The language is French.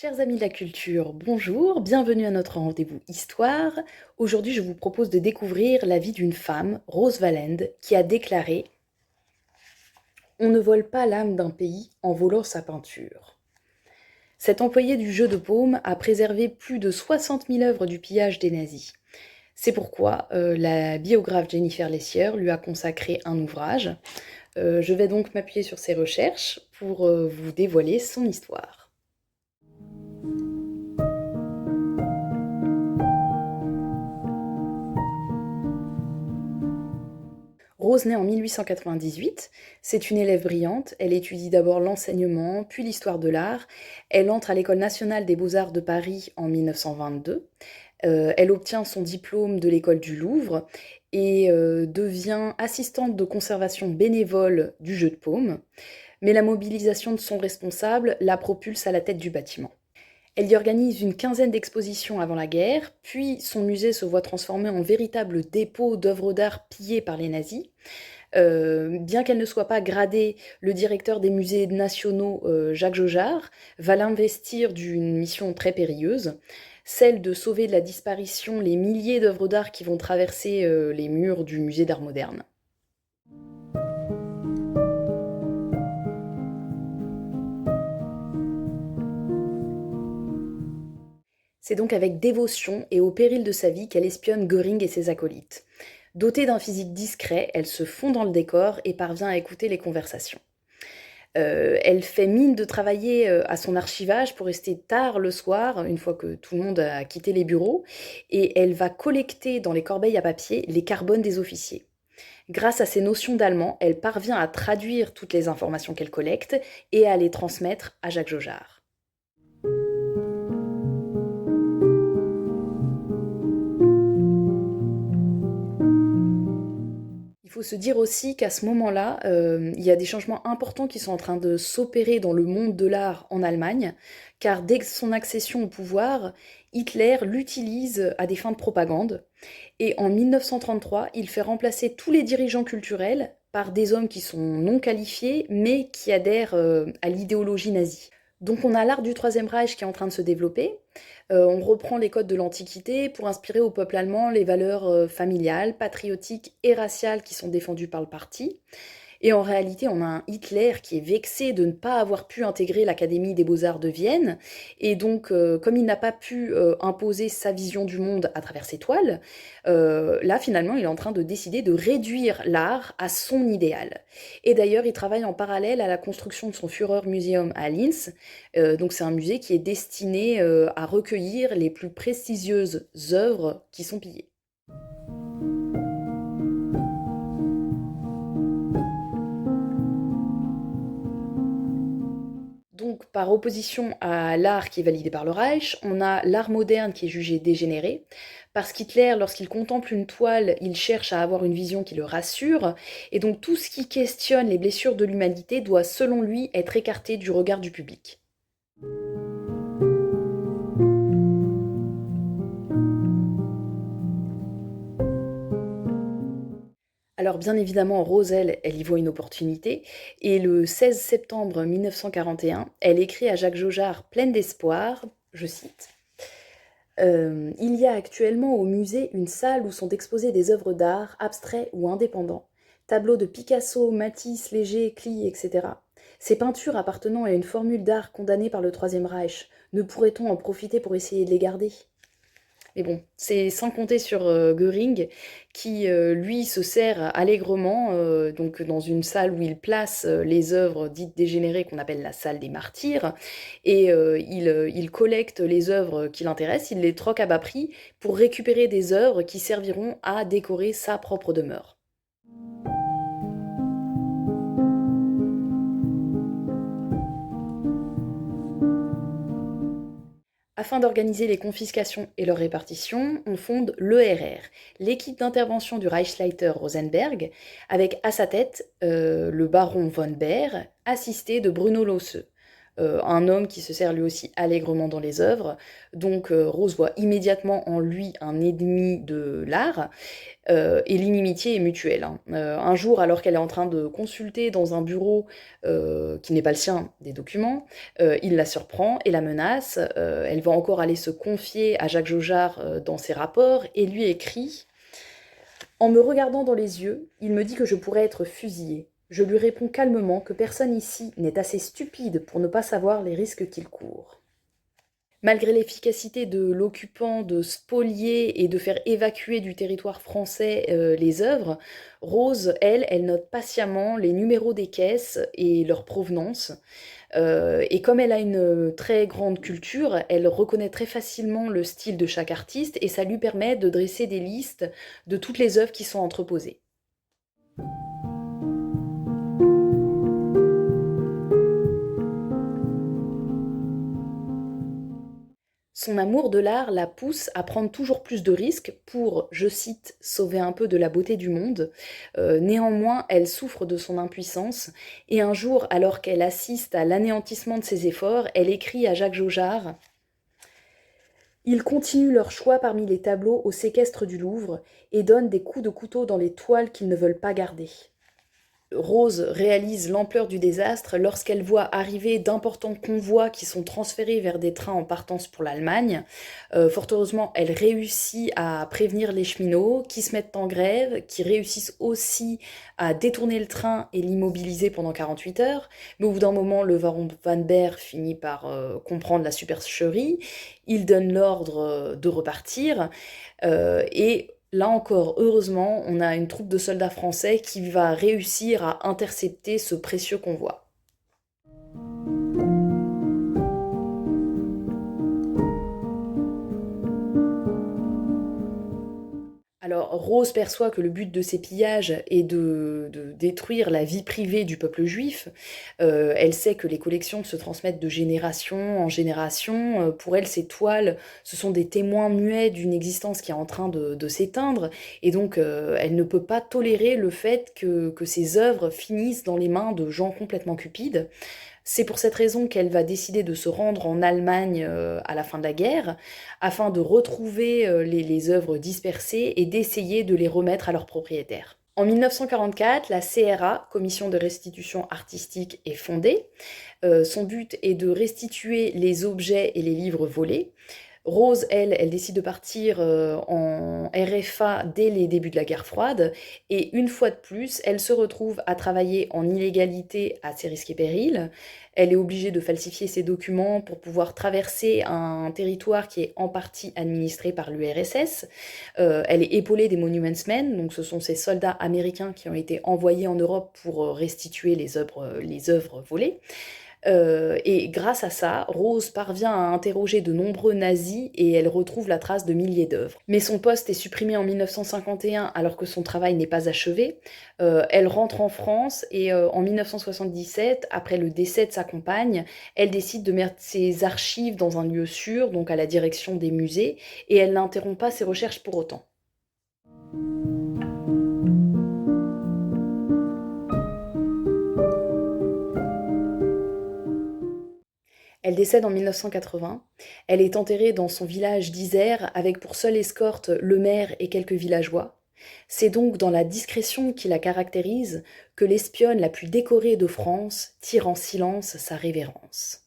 Chers amis de la culture, bonjour, bienvenue à notre rendez-vous Histoire. Aujourd'hui, je vous propose de découvrir la vie d'une femme, Rose Valland, qui a déclaré: On ne vole pas l'âme d'un pays en volant sa peinture. Cet employé du jeu de paume a préservé plus de 60 000 œuvres du pillage des nazis. C'est pourquoi la biographe Jennifer Lessier lui a consacré un ouvrage. Je vais donc m'appuyer sur ses recherches pour vous dévoiler son histoire. Rose naît en 1898, c'est une élève brillante, elle étudie d'abord l'enseignement, puis l'histoire de l'art, elle entre à l'École nationale des beaux-arts de Paris en 1922, elle obtient son diplôme de l'École du Louvre et devient assistante de conservation bénévole du jeu de paume, mais la mobilisation de son responsable la propulse à la tête du bâtiment. Elle y organise une quinzaine d'expositions avant la guerre, puis son musée se voit transformé en véritable dépôt d'œuvres d'art pillées par les nazis. Bien qu'elle ne soit pas gradée, le directeur des musées nationaux, Jacques Jaujard, va l'investir d'une mission très périlleuse, celle de sauver de la disparition les milliers d'œuvres d'art qui vont traverser les murs du musée d'art moderne. C'est donc avec dévotion et au péril de sa vie qu'elle espionne Göring et ses acolytes. Dotée d'un physique discret, elle se fond dans le décor et parvient à écouter les conversations. Elle fait mine de travailler à son archivage pour rester tard le soir, une fois que tout le monde a quitté les bureaux, et elle va collecter dans les corbeilles à papier les carbones des officiers. Grâce à ses notions d'allemand, elle parvient à traduire toutes les informations qu'elle collecte et à les transmettre à Jacques Jaujard. Il faut se dire aussi qu'à ce moment-là, il y a des changements importants qui sont en train de s'opérer dans le monde de l'art en Allemagne, car dès son accession au pouvoir, Hitler l'utilise à des fins de propagande. Et en 1933, il fait remplacer tous les dirigeants culturels par des hommes qui sont non qualifiés, mais qui adhèrent à l'idéologie nazie. Donc on a l'art du Troisième Reich qui est en train de se développer. On reprend les codes de l'Antiquité pour inspirer au peuple allemand les valeurs familiales, patriotiques et raciales qui sont défendues par le parti. Et en réalité, on a un Hitler qui est vexé de ne pas avoir pu intégrer l'Académie des Beaux-Arts de Vienne. Et donc, comme il n'a pas pu imposer sa vision du monde à travers ses toiles, là, finalement, il est en train de décider de réduire l'art à son idéal. Et d'ailleurs, il travaille en parallèle à la construction de son Führermuseum à Linz. Donc, c'est un musée qui est destiné à recueillir les plus prestigieuses œuvres qui sont pillées. Donc, par opposition à l'art qui est validé par le Reich, on a l'art moderne qui est jugé dégénéré, parce qu'Hitler, lorsqu'il contemple une toile, il cherche à avoir une vision qui le rassure, et donc tout ce qui questionne les blessures de l'humanité doit, selon lui, être écarté du regard du public. Alors bien évidemment, Roselle, elle y voit une opportunité, et le 16 septembre 1941, elle écrit à Jacques Jaujard pleine d'espoir, je cite: Il y a actuellement au musée une salle où sont exposées des œuvres d'art, abstraits ou indépendants, tableaux de Picasso, Matisse, Léger, Klee, etc. Ces peintures appartenant à une formule d'art condamnée par le Troisième Reich, ne pourrait-on en profiter pour essayer de les garder? Mais bon, c'est sans compter sur Göring, qui lui se sert allègrement, donc dans une salle où il place les œuvres dites dégénérées qu'on appelle la salle des martyrs, et il collecte les œuvres qui l'intéressent, il les troque à bas prix pour récupérer des œuvres qui serviront à décorer sa propre demeure. Afin d'organiser les confiscations et leur répartition, on fonde l'ERR, l'équipe d'intervention du Reichsleiter Rosenberg, avec à sa tête le baron von Baer, assisté de Bruno Losse. un homme qui se sert lui aussi allègrement dans les œuvres. Donc Rose voit immédiatement en lui un ennemi de l'art, et l'inimitié est mutuelle, hein. Un jour, alors qu'elle est en train de consulter dans un bureau qui n'est pas le sien des documents, il la surprend et la menace. Elle va encore aller se confier à Jacques Jaujard dans ses rapports et lui écrit: en me regardant dans les yeux, il me dit que je pourrais être fusillé. Je lui réponds calmement que personne ici n'est assez stupide pour ne pas savoir les risques qu'il court. Malgré l'efficacité de l'occupant de spolier et de faire évacuer du territoire français les œuvres, Rose, elle note patiemment les numéros des caisses et leur provenance. Et comme elle a une très grande culture, elle reconnaît très facilement le style de chaque artiste et ça lui permet de dresser des listes de toutes les œuvres qui sont entreposées. Son amour de l'art la pousse à prendre toujours plus de risques pour, je cite, sauver un peu de la beauté du monde. Néanmoins, elle souffre de son impuissance et un jour, alors qu'elle assiste à l'anéantissement de ses efforts, elle écrit à Jacques Jaujard: ils continuent leur choix parmi les tableaux au séquestre du Louvre et donnent des coups de couteau dans les toiles qu'ils ne veulent pas garder. Rose réalise l'ampleur du désastre lorsqu'elle voit arriver d'importants convois qui sont transférés vers des trains en partance pour l'Allemagne. Fort heureusement, elle réussit à prévenir les cheminots qui se mettent en grève, qui réussissent aussi à détourner le train et l'immobiliser pendant 48 heures. Mais au bout d'un moment, le baron Van Berg finit par comprendre la supercherie. Il donne l'ordre de repartir et là encore, heureusement, on a une troupe de soldats français qui va réussir à intercepter ce précieux convoi. Alors, Rose perçoit que le but de ces pillages est de détruire la vie privée du peuple juif. Elle sait que les collections se transmettent de génération en génération. Pour elle, ces toiles, ce sont des témoins muets d'une existence qui est en train de s'éteindre. Et donc, elle ne peut pas tolérer le fait que ces œuvres finissent dans les mains de gens complètement cupides. C'est pour cette raison qu'elle va décider de se rendre en Allemagne à la fin de la guerre, afin de retrouver les œuvres dispersées et d'essayer de les remettre à leurs propriétaires. En 1944, la CRA, Commission de restitution artistique, est fondée. Son but est de restituer les objets et les livres volés. Rose, elle décide de partir en RFA dès les débuts de la guerre froide, et une fois de plus, elle se retrouve à travailler en illégalité à ses risques et périls. Elle est obligée de falsifier ses documents pour pouvoir traverser un territoire qui est en partie administré par l'URSS. Elle est épaulée des Monuments Men, donc ce sont ces soldats américains qui ont été envoyés en Europe pour restituer les œuvres volées. Et grâce à ça, Rose parvient à interroger de nombreux nazis et elle retrouve la trace de milliers d'œuvres. Mais son poste est supprimé en 1951 alors que son travail n'est pas achevé. Elle rentre en France et en 1977, après le décès de sa compagne, elle décide de mettre ses archives dans un lieu sûr, donc à la direction des musées, et elle n'interrompt pas ses recherches pour autant. Elle décède en 1980. Elle est enterrée dans son village d'Isère avec pour seule escorte le maire et quelques villageois. C'est donc dans la discrétion qui la caractérise que l'espionne la plus décorée de France tire en silence sa révérence.